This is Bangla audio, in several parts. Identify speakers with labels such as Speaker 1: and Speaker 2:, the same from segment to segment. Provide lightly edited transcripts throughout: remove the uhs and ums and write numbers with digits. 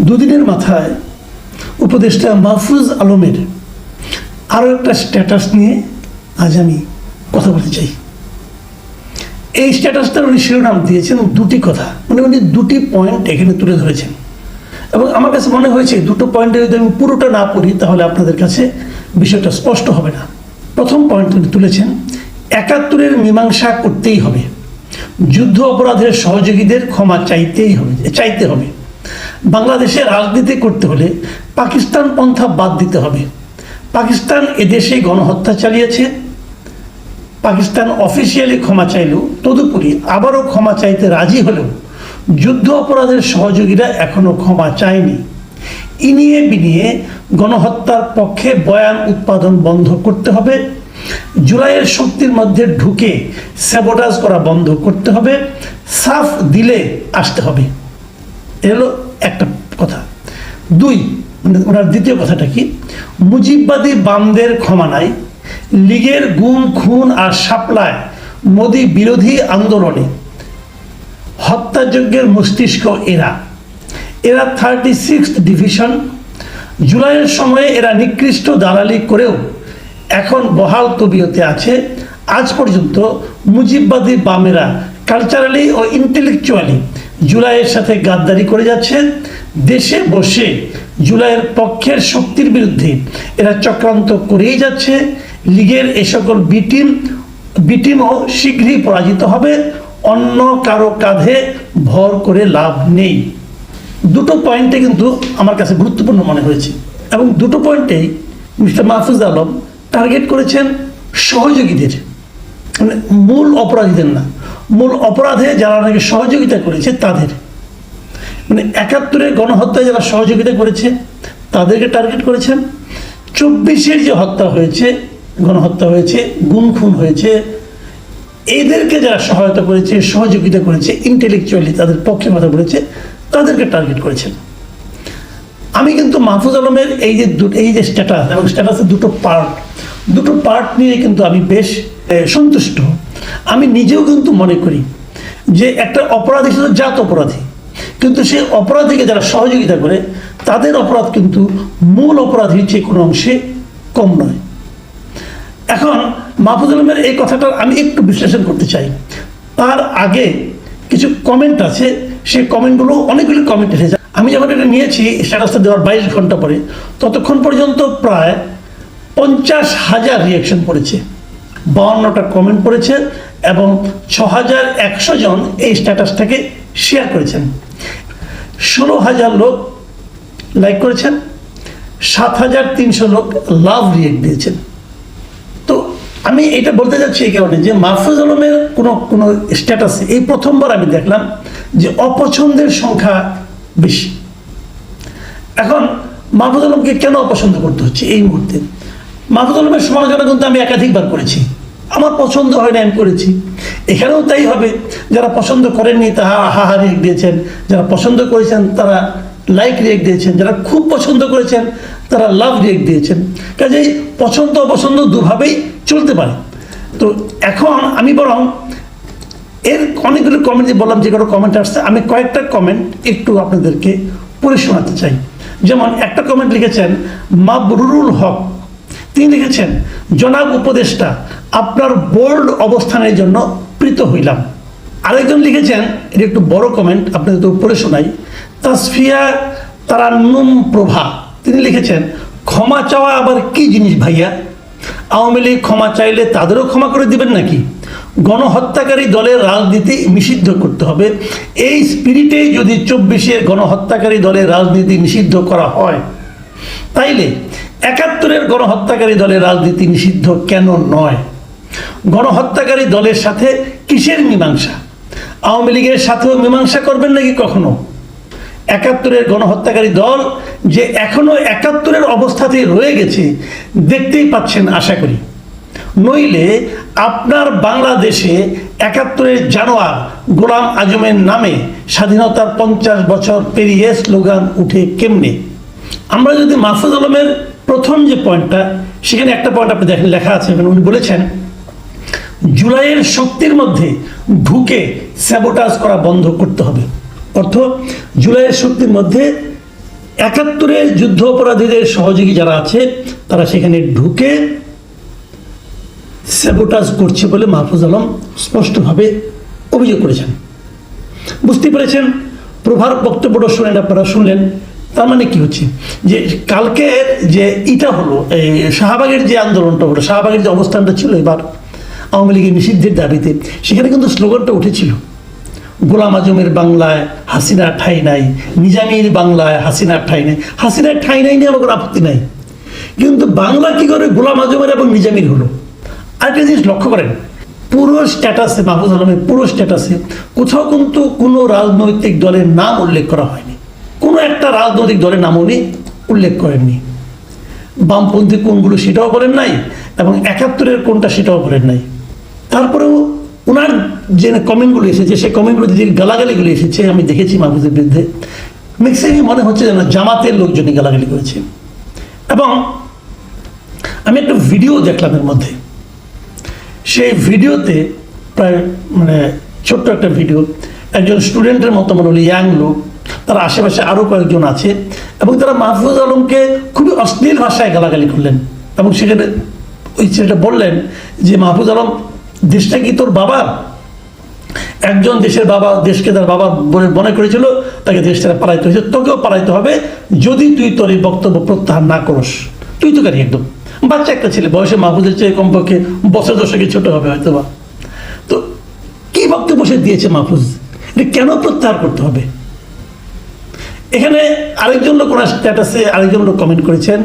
Speaker 1: দুদিনের মাথায় উপদেষ্টা মাহফুজ আলমের আরও একটা স্ট্যাটাস নিয়ে আজ আমি কথা বলতে চাই। এই স্ট্যাটাসটার উনি শিরোনাম দিয়েছেন দুটি কথা, মানে উনি দুটি পয়েন্ট এখানে তুলে ধরেছেন এবং আমার কাছে মনে হয়েছে দুটো পয়েন্টে যদি আমি পুরোটা না পড়ি তাহলে আপনাদের কাছে বিষয়টা স্পষ্ট হবে না। প্রথম পয়েন্ট উনি তুলেছেন, ৭১-এর মীমাংসা করতেই হবে, যুদ্ধ অপরাধের সহযোগীদের ক্ষমা চাইতে হবে, বাংলাদেশে রাজনীতি করতে হলে পাকিস্তান পন্থা বাদ দিতে হবে, পাকিস্তান এদেশে গণহত্যা চালিয়েছে, পাকিস্তান অফিসিয়ালি ক্ষমা চাইলেও তদুপরি আবারও ক্ষমা চাইতে রাজি হলেও যুদ্ধ অপরাধের সহযোগীরা এখনো ক্ষমা চায়নি। ইনিয়ে বিনিয়ে গণহত্যার পক্ষে বয়ান উৎপাদন বন্ধ করতে হবে, জুলাইয়ের শক্তির মধ্যে ঢুকে স্যাবোটাজ করা বন্ধ করতে হবে, সাফ দিলে আসতে হবে। এলো একটা কথা। দুই, ওনার দ্বিতীয় কথাটা কি, মুজিববাদী বামদের ক্ষমা নাই, লীগের গুম খুন আর সাপ্লায় মোদি বিরোধী আন্দোলনে হত্যাযজ্ঞের মস্তিষ্ক এরা 36th ডিভিশন। জুলাইয়ের সময়ে এরা নিকৃষ্ট দালালি করেও এখন বহাল তবিয়তে আছে। আজ পর্যন্ত মুজিববাদী বামেরা কালচারালি ও ইন্টেলেকচুয়ালি জুলাইয়ের সাথে গাদ্দারি করে যাচ্ছে। দেশে বসে জুলাইয়ের পক্ষের শক্তির বিরুদ্ধে এরা চক্রান্ত করেই যাচ্ছে। লীগের এ সকল বিটিমও শীঘ্রই পরাজিত হবে, অন্য কারো কাঁধে ভর করে লাভ নেই। দুটো পয়েন্টে কিন্তু আমার কাছে গুরুত্বপূর্ণ মনে হয়েছে এবং দুটো পয়েন্টেই মিস্টার মাহফুজ আলম টার্গেট করেছেন সহযোগীদের, মানে মূল অপরাধীদের না, মূল অপরাধে যারা নাকি সহযোগিতা করেছে তাদের, মানে ৭১-এর গণহত্যায় যারা সহযোগিতা করেছে তাদেরকে টার্গেট করেছেন। ২৪-এর যে হত্যা হয়েছে, গণহত্যা হয়েছে, গুম খুন হয়েছে, এদেরকে যারা সহায়তা করেছে, সহযোগিতা করেছে, ইন্টেলেকচুয়ালি তাদের পক্ষে কথা বলেছে, তাদেরকে টার্গেট করেছেন। আমি কিন্তু মাহফুজ আলমের এই যে স্ট্যাটাস এবং স্ট্যাটাসের দুটো পার্ট নিয়ে কিন্তু আমি বেশ সন্তুষ্ট। আমি নিজেও কিন্তু মনে করি যে একটা অপরাধী শুধু জাত অপরাধী, কিন্তু সেই অপরাধীকে যারা সহযোগিতা করে তাদের অপরাধ কিন্তু মূল অপরাধীর চেয়ে কোনো অংশে কম নয়। এখন মাহফুজ আলমের এই কথাটা আমি একটু বিশ্লেষণ করতে চাই। তার আগে কিছু কমেন্ট আছে, সেই কমেন্টগুলো অনেকগুলি কমেন্ট এসেছে। আমি যখন এটা নিয়েছি স্ট্যাটাসটা দেওয়ার 22 ঘন্টা পরে, ততক্ষণ পর্যন্ত প্রায় 50,000 রিয়াকশন পড়েছে, 52টা কমেন্ট পড়েছে এবং 6,100 জন এই স্ট্যাটাসটাকে শেয়ার করেছেন। 16,000 লোক লাইক করেছেন, 7,300 লোক লাভ রিয়েক্ট দিয়েছেন। তো আমি এটা বলতে যাচ্ছি এই কারণে যে মাহফুজ আলমের কোনো স্ট্যাটাসে এই প্রথমবার আমি দেখলাম যে অপছন্দের সংখ্যা বেশি। এখন মাহফুজ আলমকে কেন অপছন্দ করতে হচ্ছে এই মুহূর্তে? মাহফুজ আলমের সমালোচনা কিন্তু আমি একাধিকবার করেছি, আমার পছন্দ হয় না আমি করেছি, এখানেও তাই হবে। যারা পছন্দ করেননি তারা হাহা রিয়েক্ট দিয়েছেন, যারা পছন্দ করেছেন তারা লাইক রিয়েক্ট দিয়েছেন, যারা খুব পছন্দ করেছেন তারা লাভ রিয়েক্ট দিয়েছেন। কাজেই পছন্দ অপছন্দ দুভাবেই চলতে পারে। তো এখন আমি বরং এর অনেকগুলো কমেন্ট বললাম, যে কোনো কমেন্ট আসছে, আমি কয়েকটা কমেন্ট একটু আপনাদেরকে পড়ে শোনাতে চাই। যেমন একটা কমেন্ট লিখেছেন মাবরুরুল হক, তিনি লিখেছেন, জনাব উপদেষ্টা আপনার বোল্ড অবস্থানের জন্য প্রীত হইলাম। আরেকজন লিখেছেন, এটা একটু বড় কমেন্ট, আপনাদের তো পড়ে শোনাই, তাসফিয়া তারান্নুম প্রভা, তিনি লিখেছেন, ক্ষমা চাওয়া আবার কি জিনিস ভাইয়া? আওয়ামী লীগ ক্ষমা চাইলে তাদেরও ক্ষমা করে দিবেন নাকি? গণহত্যাকারী দলের রাজনীতি নিষিদ্ধ করতে হবে। এই স্পিরিটে যদি 24-এর গণহত্যাকারী দলের রাজনীতি নিষিদ্ধ করা হয়, তাইলে ৭১-এর গণহত্যাকারী দলের রাজনীতি নিষিদ্ধ কেন নয়? গণহত্যাকারী দলের সাথে কিসের মীমাংসা? আওয়ামী লীগের সাথেও মীমাংসা করবেন নাকি কখনো? ৭১-এর গণহত্যাকারী দল যে এখনো ৭১-এর অবস্থাতেই রয়ে গেছে দেখতেই পাচ্ছেন আশা করি। নইলে আপনার বাংলাদেশে ৭১-এর জানোয়ার গোলাম আজমের নামে স্বাধীনতার 50 বছর পেরিয়ে স্লোগান উঠে কেমনে? আমরা যদি মাহফুজ আলমের প্রথম যে পয়েন্টটা, সেখানে একটা পয়েন্ট আপনি দেখেন লেখা আছে, উনি বলেছেন জুলাইয়ের শক্তির মধ্যে ঢুকে স্যাবোটাজ করা বন্ধ করতে হবে। অর্থ জুলাইয়ের শক্তির মধ্যে 71-এ যুদ্ধ অপরাধীদের সহযোগী যারা আছে তারা সেখানে ঢুকে স্যাবোটাজ করছে বলে মাহফুজ আলম স্পষ্টভাবে অভিযোগ করেছেন। বুঝতে পেরেছেন? প্রভার বক্তব্যটা শুনেন, আপনারা শুনলেন। তার মানে কি হচ্ছে যে কালকে যে এটা হলো, এই শাহবাগের যে আন্দোলনটা হলো, শাহবাগের যে অবস্থানটা ছিল এবার আওয়ামী লীগের নিষিদ্ধের দাবিতে, সেখানে কিন্তু স্লোগানটা উঠেছিল, গোলাম আজমের বাংলায় হাসিনার ঠাঁই নাই, নিজামীর বাংলায় হাসিনার ঠাঁই নাই। হাসিনার ঠাঁই নাই নিয়ে আমার কোনো আপত্তি নাই, কিন্তু বাংলা কি করে গোলাম আজমের এবং নিজামীর হলো? আরেকটা জিনিস লক্ষ্য করেন, পুরো স্ট্যাটাসে, মাহফুজ আলমের পুরো স্ট্যাটাসে কোথাও কিন্তু কোনো রাজনৈতিক দলের নাম উল্লেখ করা হয়নি। কোনো একটা রাজনৈতিক দলের নাম উনি উল্লেখ করেননি। বামপন্থী কোনগুলো সেটাও বলেন নাই, এবং 71-এর কোনটা সেটাও বলেন নাই। তারপরেও ওনার যে কমেন্টগুলো এসেছে, সেই কমেন্টগুলো যে গালাগালিগুলো এসেছে আমি দেখেছি মাহফুজের বিরুদ্ধে, ম্যাক্সিমাম মনে হচ্ছে যেন জামাতের লোকজনই গালাগালি করেছে। এবং আমি একটা ভিডিও দেখলাম এর মধ্যে, সেই ভিডিওতে প্রায় ছোট্ট একটা ভিডিও, একজন স্টুডেন্টের মতো মনে হলো, ইয়াং লোক, তার আশেপাশে আরও কয়েকজন আছে, এবং তারা মাহফুজ আলমকে খুবই অশ্লীল ভাষায় গালাগালি করলেন। এবং সেখানে ওই ছেলেটা বললেন যে, মাহফুজ আলম, দেশটা কি তোর বাবার? একজন দেশের বাবা দেশকে তার বাবা বলে মনে করেছিল, তাকে দেশ থেকে পালাইতে হয়েছে, তোকেও পালাইতে হবে যদি তুই তোর এই বক্তব্য প্রত্যাহার না করস। তুই তো কারি একদম বাচ্চা একটা ছেলে, বয়সে মাহফুজের চেয়ে কমপক্ষে বছর দশকে ছোট হবে হয়তো বা। তো কি বক্তব্য সে দিয়েছে মাহফুজ, এটা কেন প্রত্যাহার করতে হবে? এখানে আরেকজন লোক ওনার স্ট্যাটাসে আরেকজন লোক কমেন্ট করেছেন,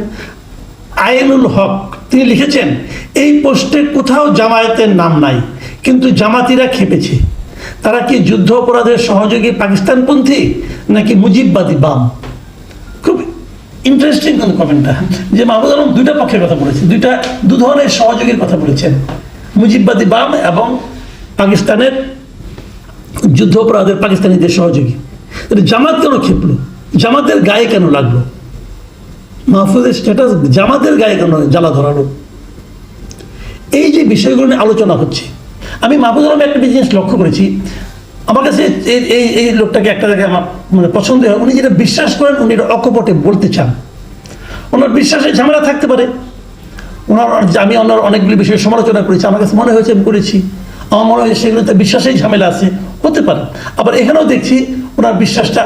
Speaker 1: আইনুল হক, তিনি লিখেছেন, এই পোস্টে কোথাও জামায়াতের নাম নাই, কিন্তু জামাতিরা খেপেছে। তারা কি যুদ্ধ অপরাধের সহযোগী পাকিস্তানপন্থী নাকি মুজিববাদী বাম? খুব ইন্টারেস্টিং কিন্তু কমেন্টটা, যে মাহফুজ আলম দুইটা পক্ষের কথা বলেছেন, দু ধরনের সহযোগীর কথা বলেছেন, মুজিববাদী বাম এবং পাকিস্তানের যুদ্ধ অপরাধের পাকিস্তানিদের সহযোগী। জামাত কেন খেপলো? জামাতের গায়ে কেন লাগলো? মাহফুজের স্ট্যাটাস জামাতের গায়ে কেন জ্বালা ধরালো? এই যে বিষয়গুলো নিয়ে আলোচনা হচ্ছে, আমি মাহফুজ আলমের একটা জিনিস লক্ষ্য করেছি, আমার কাছে এই লোকটাকে একটা জায়গায় আমার পছন্দ হয়, উনি যেটা বিশ্বাস করেন উনি এটা অকপটে বলতে চান। ওনার বিশ্বাসে ঝামেলা থাকতে পারে, আমি ওনার অনেকগুলি বিষয়ে সমালোচনা করেছি, আমার কাছে মনে হয়েছে আমি করেছি, আমার মনে হয় সেগুলোতে বিশ্বাসেই ঝামেলা আছে, হতে পারে। আবার এখানেও দেখছি ওনার বিশ্বাসটা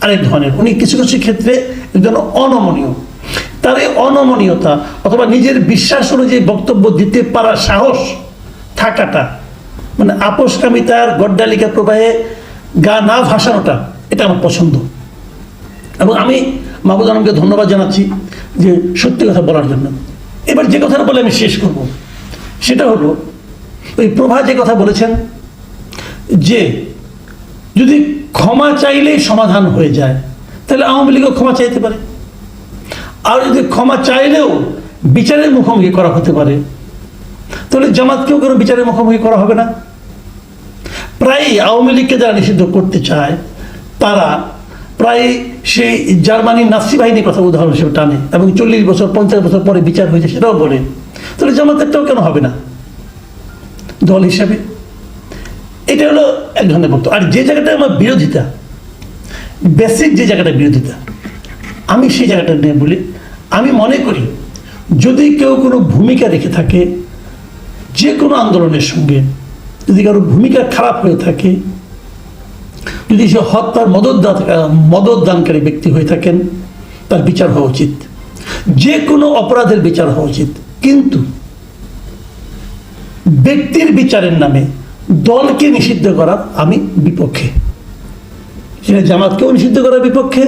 Speaker 1: আরেক ধরনের, উনি কিছু কিছু ক্ষেত্রে একজন অনমনীয়। তার এই অনমনীয়তা অথবা নিজের বিশ্বাস অনুযায়ী বক্তব্য দিতে পারার সাহস থাকাটা, আপোষকামিতার গড্ডালিকা প্রবাহে গা না ভাসানোটা, এটা আমার পছন্দ। এবং আমি মাহফুজ আলমকে ধন্যবাদ জানাচ্ছি যে সত্যি কথা বলার জন্য। এবার যে কথাটা বলে আমি শেষ করব, সেটা হলো ওই প্রভা যে কথা বলেছেন যে যদি ক্ষমা চাইলেই সমাধান হয়ে যায়, তাহলে আওয়ামী লীগও ক্ষমা চাইতে পারে। আর যদি ক্ষমা চাইলেও বিচারের মুখোমুখি করা হতে পারে, তাহলে জামাতকেও কোনো বিচারের মুখোমুখি করা হবে না। প্রায় আওয়ামী লীগকে যারা নিষিদ্ধ করতে চায়, তারা প্রায় সেই জার্মানির নাৎসি বাহিনীর কথা উদাহরণ হিসেবে টানে, এবং 40 বছর 50 বছর পরে বিচার হয়েছে সেটাও বলে। তাহলে জামাতেরটাও কেন হবে না দল হিসাবে? এটা হলো এক ধরনের বক্তব্য। আর যে জায়গাটা আমার বিরোধিতা, বেসিক যে জায়গাটা বিরোধিতা, আমি সেই জায়গাটা নিয়ে বলি। আমি মনে করি যদি কেউ কোনো ভূমিকা রেখে থাকে যে কোনো আন্দোলনের সঙ্গে, যদি কারো ভূমিকা খারাপ হয়ে থাকে, যদি সে হত্যার মদতদানকারী ব্যক্তি হয়ে থাকেন, তার বিচার হওয়া উচিত, যে কোনো অপরাধের বিচার হওয়া উচিত। কিন্তু ব্যক্তির বিচারের নামে দলকে নিষিদ্ধ করার আমি বিপক্ষে। সেটা জামাতকেও নিষিদ্ধ করার বিপক্ষে,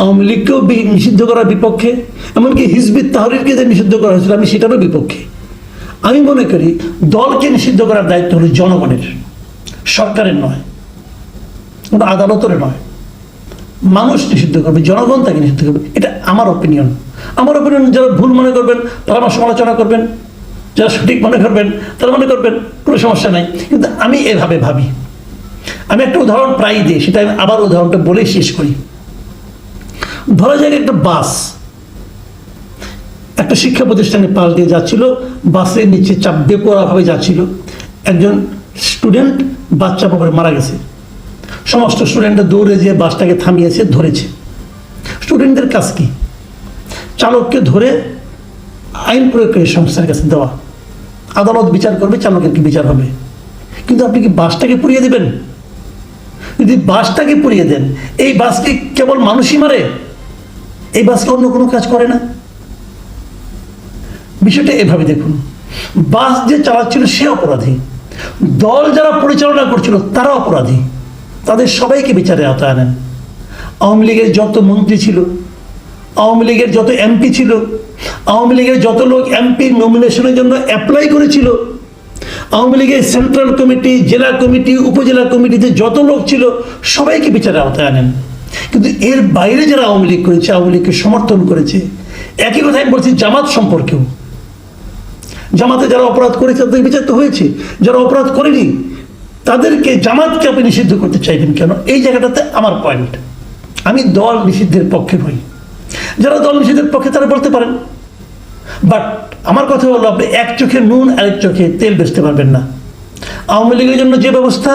Speaker 1: আওয়ামী লীগকেও নিষিদ্ধ করার বিপক্ষে, এমনকি হিজবুত তাহরিরকে যে নিষিদ্ধ করা হয়েছিল আমি সেটারও বিপক্ষে। আমি মনে করি দলকে নিষিদ্ধ করার দায়িত্ব হলো জনগণের, সরকারের নয়, কোনো আদালতের নয়। মানুষ নিষিদ্ধ করবে, জনগণ তাকে নিষিদ্ধ করবে, এটা আমার অপিনিয়ন। আমার অপিনিয়ন যারা ভুল মনে করবেন তারা আমার সমালোচনা করবেন, যারা সঠিক মনে করবেন তারা মনে করবেন, কোনো সমস্যা নাই। কিন্তু আমি এভাবে ভাবি। আমি একটা উদাহরণ প্রায় দিই, সেটা আমি আবার উদাহরণটা বলেই শেষ করি। ধরা যাক একটা বাস একটা শিক্ষা প্রতিষ্ঠানে পাশ দিয়ে যাচ্ছিল, বাসের নিচে চাপ বেপরোয়াভাবে যাচ্ছিল, একজন স্টুডেন্ট বাচ্চা পড়ে মারা গেছে। সমস্ত স্টুডেন্টরা দৌড়ে যেয়ে বাসটাকে থামিয়েছে, ধরেছে। স্টুডেন্টদের কাজ কি? চালককে ধরে আইন প্রয়োগকারী সংস্থার কাছে দেওয়া, আদালত বিচার করবে, চালকের কি বিচার হবে। কিন্তু আপনি কি বাসটাকে পুড়িয়ে দেবেন? যদি বাসটাকে পুড়িয়ে দেন, এই বাসকে কেবল মানুষই মারে, এই বাসকে অন্য কোনো কাজ করে না। বিষয়টা এভাবে দেখুন, বাস যে চালাচ্ছিল সে অপরাধী, দল যারা পরিচালনা করছিল তারা অপরাধী, তাদের সবাইকে বিচারে আওতায় আনেন। আওয়ামী লীগের যত মন্ত্রী ছিল, আওয়ামী লীগের যত এমপি ছিল, আওয়ামী লীগের যত লোক এমপি নমিনেশনের জন্য অ্যাপ্লাই করেছিল, আওয়ামী লীগের সেন্ট্রাল কমিটি, জেলা কমিটি, উপজেলা কমিটিতে যত লোক ছিল সবাইকে বিচারে আওতায় আনেন। কিন্তু এর বাইরে যারা আওয়ামী লীগ করেছে, আওয়ামী লীগকে সমর্থন করেছে, একই কথা আমি বলছি জামাত সম্পর্কেও। জামাতে যারা অপরাধ করেছে তাদের বিচার তো হয়েছে, যারা অপরাধ করেনি তাদেরকে, জামাতকে আপনি নিষিদ্ধ করতে চাইবেন কেন? এই জায়গাটাতে আমার পয়েন্ট। আমি দল নিষিদ্ধের পক্ষে নই, যারা দল নিষিদ্ধের পক্ষে তারা বলতে পারেন, বাট আমার কথা হলো আপনি এক চোখে নুন আরেক চোখে তেল বেচতে পারবেন না। আওয়ামী লীগের জন্য যে ব্যবস্থা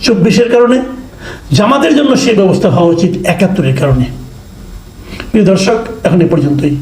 Speaker 1: 24-এর কারণে, জামাতের জন্য সেই ব্যবস্থা হওয়া উচিত 71-এর কারণে। প্রিয় দর্শক, এখন এ পর্যন্তই।